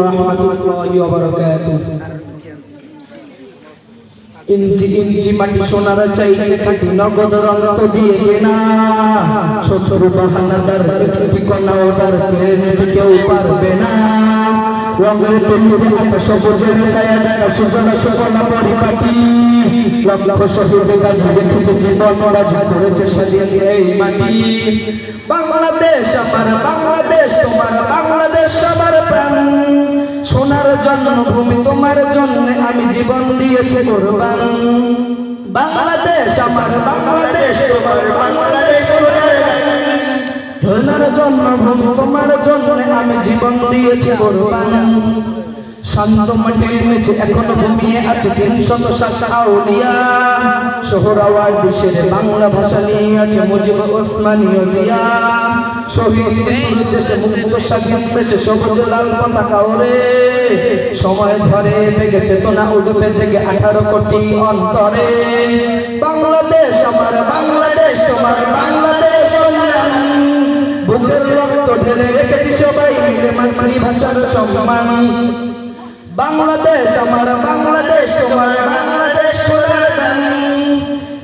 রাহমাতুল্লাহি ওয়া বারাকাতুহু। ইঞ্চি ইঞ্চি মাটি সোনার চাইতে খাঁটি নগদ রক্ত দিয়ে কেনা, শত্রু বাহানাদার একটি কণা ওদার কেড়ে নেবে কেউ পারবে না। রঙের তলিতে আকাশ সবুজের ছায়া ঢাকা সুজলা সুফলা পরিপাটি, লক্ষ শহীদ গাজী রেখেছে জীবন রাজি করেছে স্বাধীন এই মাটি। বাংলাদেশ আমার বাংলাদেশ তোমার বাংলাদেশ সবার প্রাণ, সোনার জন্মভূমি তোমার জন্য আমি জীবন দিয়েছি কোরবান। বাংলাদেশ আমার বাংলাদেশ তোমার বাংলাদেশ সোনার জন্মভূমি তোমার জন্য আমি জীবন দিয়েছি কোরবান। শান্ত মাটির নিচে এখনো ঘুমিয়ে আছে ৩৬০ আউলিয়া, সোহরাওয়ার্দী শেরে বাংলা ভাষা নিয়ে আছে মুজিব ওসমানীয় জিয়া। শহীদ দেশে মুক্ত স্বাধীন দেশে সবুজ লাল পতাকা ওরে, সময় ঝরে বেগে চেতনা উঠবে জেগে ১৮ কোটি অন্তরে। বাংলাদেশ আমার বাংলাদেশ তোমার বাংলাদেশ, বুকের রক্ত ঢেলে রেখেছি সবাই মিলে মাতৃভাষার সম্মান। বাংলাদেশ আমার বাংলাদেশ তোমার বাংলাদেশ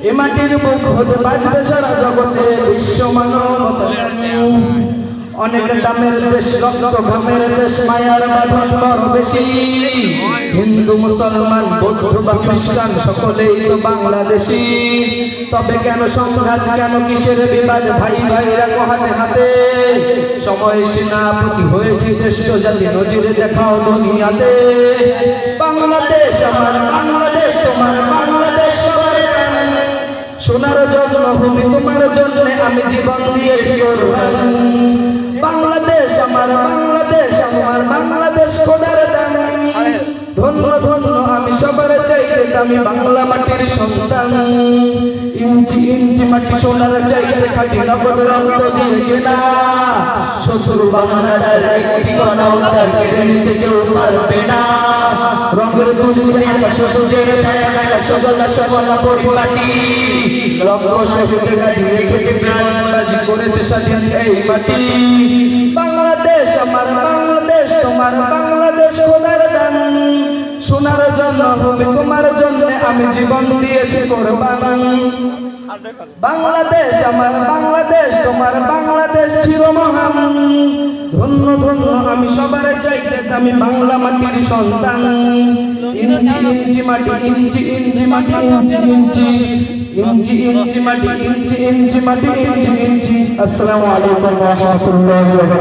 এ মাটির বুক হতে বাজবে সারা জগতে বিশ্ব মানবতা। অনেক দামের দেশ রক্ত ঘামের দেশ মায়ার বাঁধন বড় বেশি, হিন্দু মুসলমান বৌদ্ধ বা খ্রিস্টান সকলেই তো বাংলাদেশি। তবে কেন সংঘাত কেন কিসের বিবাদ, ভাই ভাইরা হাতে হাতে সময় সেনাপতি হয়েছে শ্রেষ্ঠ জাতি নজিরে দেখাও দুনিয়াতে। বাংলাদেশ আমার বাংলাদেশ তোমার বাংলাদেশ সবার প্রাণ, সোনার জন্মভূমি তোমার জন্য আমি জীবন দিয়েছি কোরবান। বাংলাদেশ আমার বাংলাদেশ আমার বাংলাদেশ খোদার দান, ধন্য ধন্য আমি সবার চাইতে আমি বাংলা মাটির সন্তান। ইঞ্চি ইঞ্চি মাটি সোনার চাইতে খাঁটি নগদ রক্ত দিয়ে কেনা, শত্রু বাহানাদার একটি কণা উদ্ধার কেড়ে নিতে কেউ পারবে না। রঙের তুলিতে আকাশ সবুজের ছায়া ঢাকা সুজলা সুফলা পরিপাটি, লক্ষ শহীদ গাজী রেখেছে প্রাণ বাজি করেছে স্বাধীন এই মাটি। বাংলাদেশ আমার বাংলাদেশ তোমার বাংলাদেশ খোদার দান, সোনার জন্মভূমি তোমার জন্য আমি জীবন দিয়েছি কোরবান। বাংলাদেশ আমার বাংলাদেশ তোমার বাংলাদেশ চিরমহান, ধন্য ধন্য আমি সবার চাইতে আমি বাংলা মাটির সন্তান। ইঞ্চি ইঞ্চি মাটি ইঞ্চি ইঞ্চি মাটি ইঞ্চি ইঞ্চি ইঞ্চি ইঞ্চি মাটি ইঞ্চি ইঞ্চি মাটি ইঞ্চি ইঞ্চি। আসসালামু আলাইকুম ওয়া রাহমাতুল্লাহি ওয়া বারাকাতুহু।